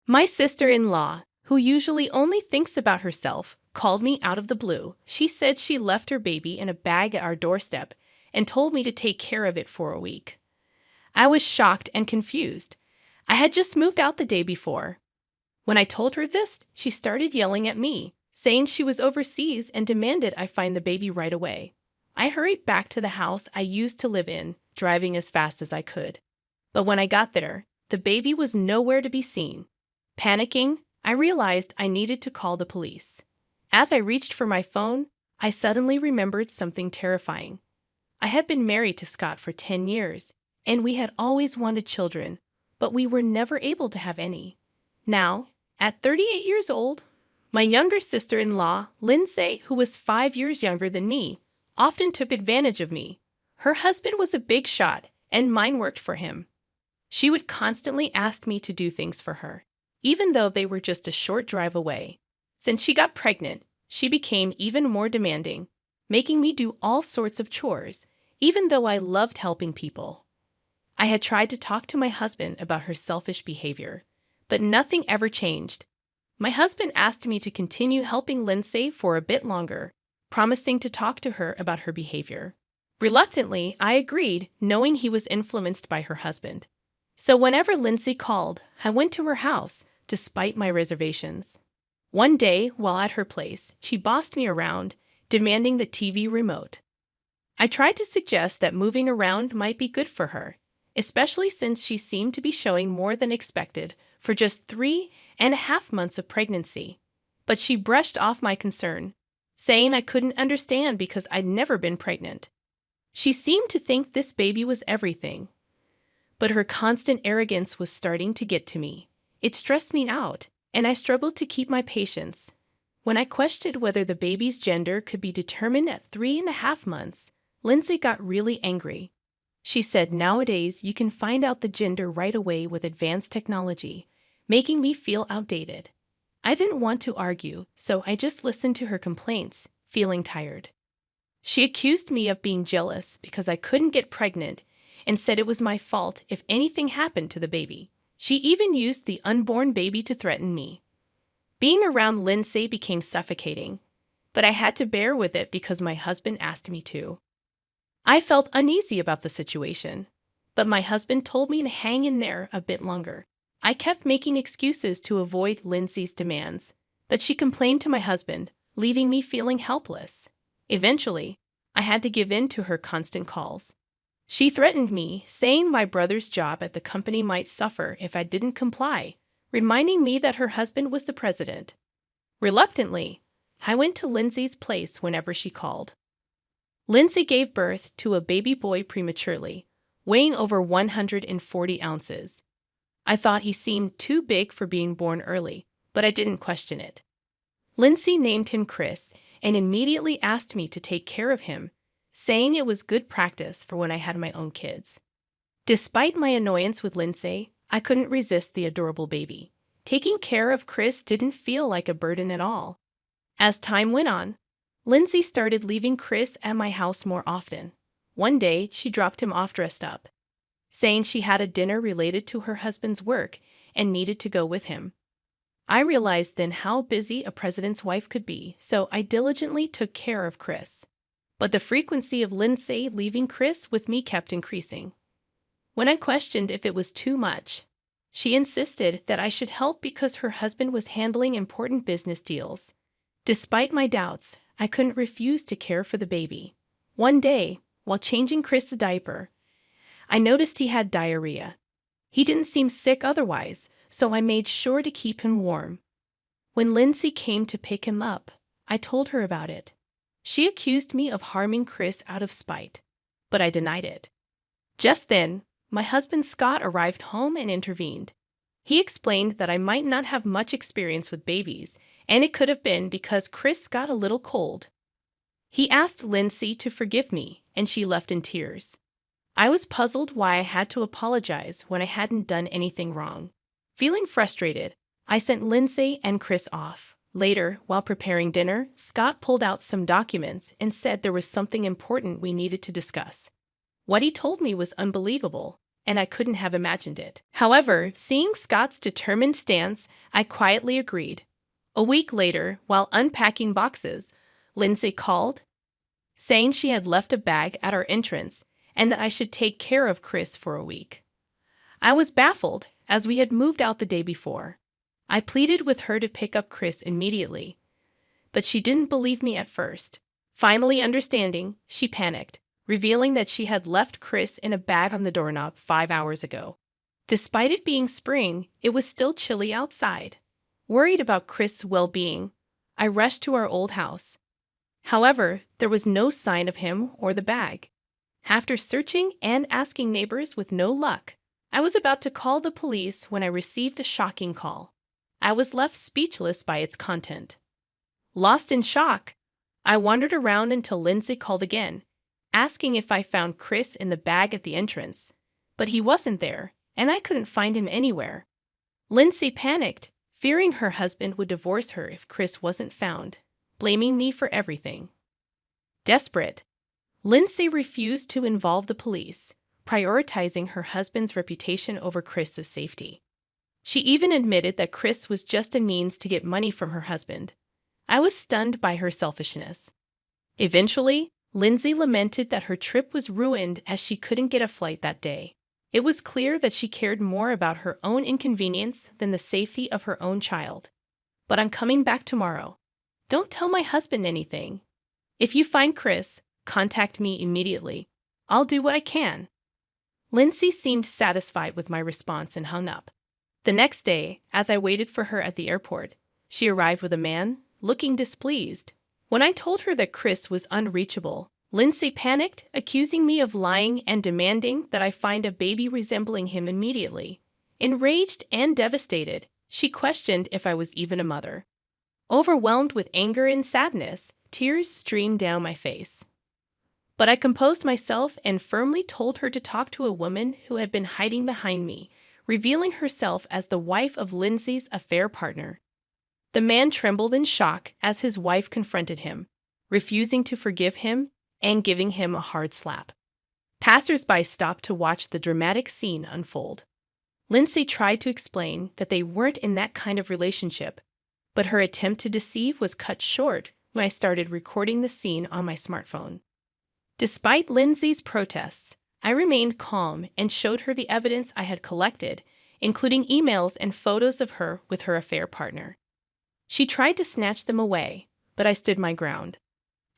My sister-in-law, who usually only thinks about herself, called me out of the blue. She said she left her baby in a bag at our doorstep and told me to take care of it for a week. I was shocked and confused. I had just moved out the day before. When I told her this, she started yelling at me, saying she was overseas and demanded I find the baby right away. I hurried back to the house I used to live in, driving as fast as I could. But when I got there, the baby was nowhere to be seen. Panicking, I realized I needed to call the police. As I reached for my phone, I suddenly remembered something terrifying. I had been married to Scott for 10 years, and we had always wanted children, but we were never able to have any. Now, at 38 years old, my younger sister-in-law, Lindsay, who was 5 years younger than me, often took advantage of me. Her husband was a big shot, and mine worked for him. She would constantly ask me to do things for her, even though they were just a short drive away. Since she got pregnant, she became even more demanding, making me do all sorts of chores, even though I loved helping people. I had tried to talk to my husband about her selfish behavior, but nothing ever changed. My husband asked me to continue helping Lindsay for a bit longer, promising to talk to her about her behavior. Reluctantly, I agreed, knowing he was influenced by her husband. So whenever Lindsay called, I went to her house, despite my reservations. One day, while at her place, she bossed me around, demanding the TV remote. I tried to suggest that moving around might be good for her, especially since she seemed to be showing more than expected for just 3.5 months of pregnancy. But she brushed off my concern, saying I couldn't understand because I'd never been pregnant. She seemed to think this baby was everything. But her constant arrogance was starting to get to me. It stressed me out, and I struggled to keep my patience. When I questioned whether the baby's gender could be determined at 3.5 months, Lindsay got really angry. She said nowadays you can find out the gender right away with advanced technology, making me feel outdated. I didn't want to argue, so I just listened to her complaints, feeling tired. She accused me of being jealous because I couldn't get pregnant and said it was my fault if anything happened to the baby. She even used the unborn baby to threaten me. Being around Lindsay became suffocating, but I had to bear with it because my husband asked me to. I felt uneasy about the situation, but my husband told me to hang in there a bit longer. I kept making excuses to avoid Lindsay's demands, but she complained to my husband, leaving me feeling helpless. Eventually, I had to give in to her constant calls. She threatened me, saying my brother's job at the company might suffer if I didn't comply, reminding me that her husband was the president. Reluctantly, I went to Lindsay's place whenever she called. Lindsay gave birth to a baby boy prematurely, weighing over 140 ounces. I thought he seemed too big for being born early, but I didn't question it. Lindsay named him Chris and immediately asked me to take care of him, saying it was good practice for when I had my own kids. Despite my annoyance with Lindsay, I couldn't resist the adorable baby. Taking care of Chris didn't feel like a burden at all. As time went on, Lindsay started leaving Chris at my house more often. One day, she dropped him off dressed up, saying she had a dinner related to her husband's work and needed to go with him. I realized then how busy a president's wife could be, so I diligently took care of Chris. But the frequency of Lindsay leaving Chris with me kept increasing. When I questioned if it was too much, she insisted that I should help because her husband was handling important business deals. Despite my doubts, I couldn't refuse to care for the baby. One day, while changing Chris' diaper, I noticed he had diarrhea. He didn't seem sick otherwise, so I made sure to keep him warm. When Lindsay came to pick him up, I told her about it. She accused me of harming Chris out of spite, but I denied it. Just then, my husband Scott arrived home and intervened. He explained that I might not have much experience with babies, and it could have been because Chris got a little cold. He asked Lindsay to forgive me, and she left in tears. I was puzzled why I had to apologize when I hadn't done anything wrong. Feeling frustrated, I sent Lindsay and Chris off. Later, while preparing dinner, Scott pulled out some documents and said there was something important we needed to discuss. What he told me was unbelievable. and I couldn't have imagined it. However, seeing Scott's determined stance, I quietly agreed. A week later, while unpacking boxes, Lindsay called, saying she had left a bag at our entrance and that I should take care of Chris for a week. I was baffled, as we had moved out the day before. I pleaded with her to pick up Chris immediately, but she didn't believe me at first. Finally understanding, she panicked, revealing that she had left Chris in a bag on the doorknob 5 hours ago. Despite it being spring, it was still chilly outside. Worried about Chris' well-being, I rushed to our old house. However, there was no sign of him or the bag. After searching and asking neighbors with no luck, I was about to call the police when I received a shocking call. I was left speechless by its content. Lost in shock, I wandered around until Lindsay called again, asking if I found Chris in the bag at the entrance. But he wasn't there, and I couldn't find him anywhere. Lindsay panicked, fearing her husband would divorce her if Chris wasn't found, blaming me for everything. Desperate, Lindsay refused to involve the police, prioritizing her husband's reputation over Chris's safety. She even admitted that Chris was just a means to get money from her husband. I was stunned by her selfishness. Eventually, Lindsay lamented that her trip was ruined as she couldn't get a flight that day. It was clear that she cared more about her own inconvenience than the safety of her own child. But I'm coming back tomorrow. Don't tell my husband anything. If you find Chris, contact me immediately. I'll do what I can. Lindsay seemed satisfied with my response and hung up. The next day, as I waited for her at the airport, she arrived with a man, looking displeased. When I told her that Chris was unreachable, Lindsay panicked, accusing me of lying and demanding that I find a baby resembling him immediately. Enraged and devastated, she questioned if I was even a mother. Overwhelmed with anger and sadness, tears streamed down my face. But I composed myself and firmly told her to talk to a woman who had been hiding behind me, revealing herself as the wife of Lindsay's affair partner. The man trembled in shock as his wife confronted him, refusing to forgive him and giving him a hard slap. Passers-by stopped to watch the dramatic scene unfold. Lindsay tried to explain that they weren't in that kind of relationship, but her attempt to deceive was cut short when I started recording the scene on my smartphone. Despite Lindsay's protests, I remained calm and showed her the evidence I had collected, including emails and photos of her with her affair partner. She tried to snatch them away, but I stood my ground.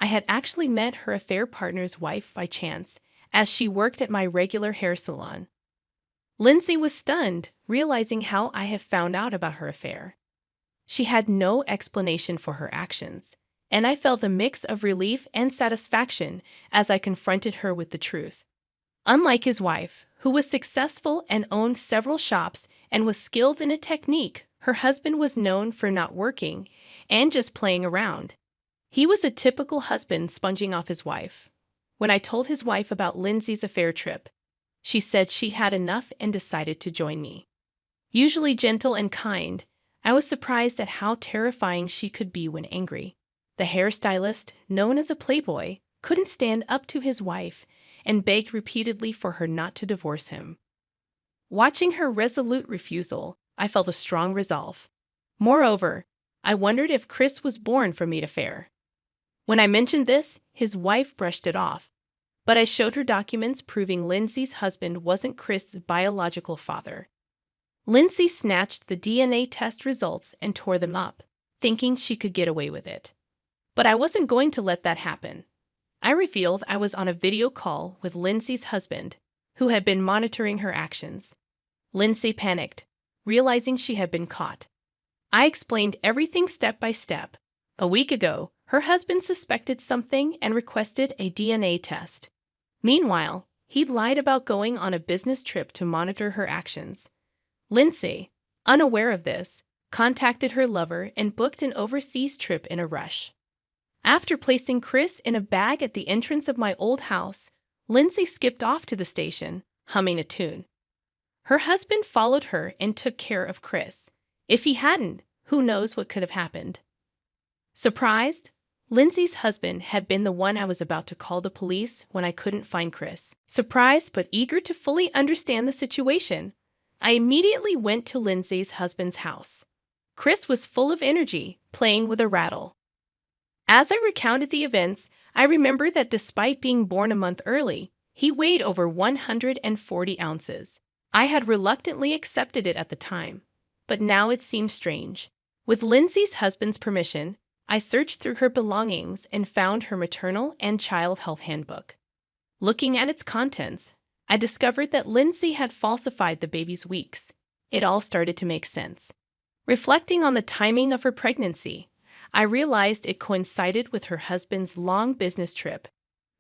I had actually met her affair partner's wife by chance, as she worked at my regular hair salon. Lindsay was stunned, realizing how I had found out about her affair. She had no explanation for her actions, and I felt a mix of relief and satisfaction as I confronted her with the truth. Unlike his wife, who was successful and owned several shops and was skilled in a technique, her husband was known for not working and just playing around. He was a typical husband sponging off his wife. When I told his wife about Lindsay's affair trip, she said she had enough and decided to join me. Usually gentle and kind, I was surprised at how terrifying she could be when angry. The hairstylist, known as a playboy, couldn't stand up to his wife and begged repeatedly for her not to divorce him. Watching her resolute refusal, I felt a strong resolve. Moreover, I wondered if Chris was born from the affair. When I mentioned this, his wife brushed it off, but I showed her documents proving Lindsay's husband wasn't Chris's biological father. Lindsay snatched the DNA test results and tore them up, thinking she could get away with it. But I wasn't going to let that happen. I revealed I was on a video call with Lindsay's husband, who had been monitoring her actions. Lindsay panicked, realizing she had been caught. I explained everything step by step. A week ago, her husband suspected something and requested a DNA test. Meanwhile, he'd lied about going on a business trip to monitor her actions. Lindsay, unaware of this, contacted her lover and booked an overseas trip in a rush. After placing Chris in a bag at the entrance of my old house, Lindsay skipped off to the station, humming a tune. Her husband followed her and took care of Chris. If he hadn't, who knows what could have happened. Surprised, Lindsay's husband had been the one I was about to call the police when I couldn't find Chris. Surprised but eager to fully understand the situation, I immediately went to Lindsay's husband's house. Chris was full of energy, playing with a rattle. As I recounted the events, I remembered that despite being born a month early, he weighed over 140 ounces. I had reluctantly accepted it at the time, but now it seemed strange. With Lindsay's husband's permission, I searched through her belongings and found her maternal and child health handbook. Looking at its contents, I discovered that Lindsay had falsified the baby's weeks. It all started to make sense. Reflecting on the timing of her pregnancy, I realized it coincided with her husband's long business trip,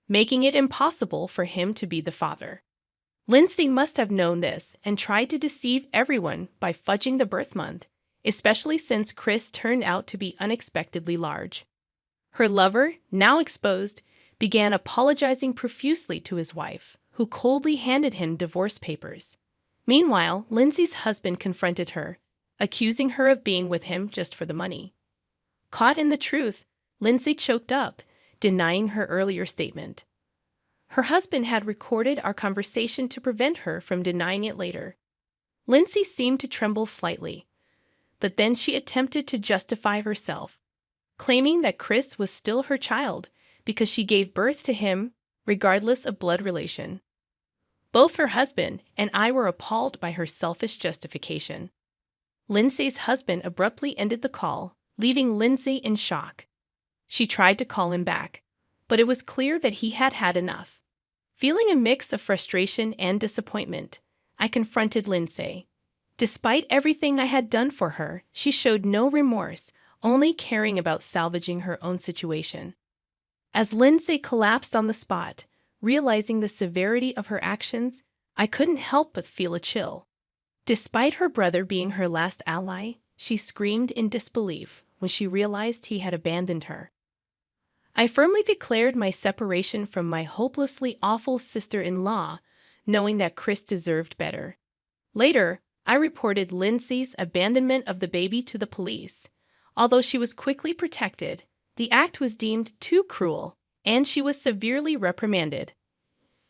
making it impossible for him to be the father. Lindsay must have known this and tried to deceive everyone by fudging the birth month, especially since Chris turned out to be unexpectedly large. Her lover, now exposed, began apologizing profusely to his wife, who coldly handed him divorce papers. Meanwhile, Lindsay's husband confronted her, accusing her of being with him just for the money. Caught in the truth, Lindsay choked up, denying her earlier statement. Her husband had recorded our conversation to prevent her from denying it later. Lindsay seemed to tremble slightly, but then she attempted to justify herself, claiming that Chris was still her child because she gave birth to him regardless of blood relation. Both her husband and I were appalled by her selfish justification. Lindsay's husband abruptly ended the call, leaving Lindsay in shock. She tried to call him back, but it was clear that he had had enough. Feeling a mix of frustration and disappointment, I confronted Lindsay. Despite everything I had done for her, she showed no remorse, only caring about salvaging her own situation. As Lindsay collapsed on the spot, realizing the severity of her actions, I couldn't help but feel a chill. Despite her brother being her last ally, she screamed in disbelief when she realized he had abandoned her. I firmly declared my separation from my hopelessly awful sister-in-law, knowing that Chris deserved better. Later, I reported Lindsay's abandonment of the baby to the police. Although she was quickly protected, the act was deemed too cruel, and she was severely reprimanded.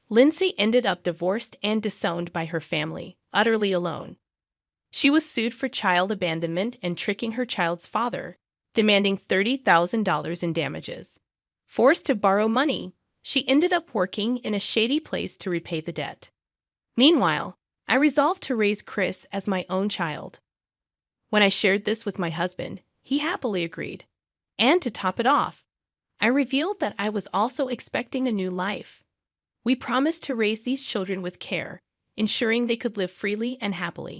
Lindsay ended up divorced and disowned by her family, utterly alone. She was sued for child abandonment and tricking her child's father, demanding $30,000 in damages. Forced to borrow money, she ended up working in a shady place to repay the debt. Meanwhile, I resolved to raise Chris as my own child. When I shared this with my husband, he happily agreed. And to top it off, I revealed that I was also expecting a new life. We promised to raise these children with care, ensuring they could live freely and happily.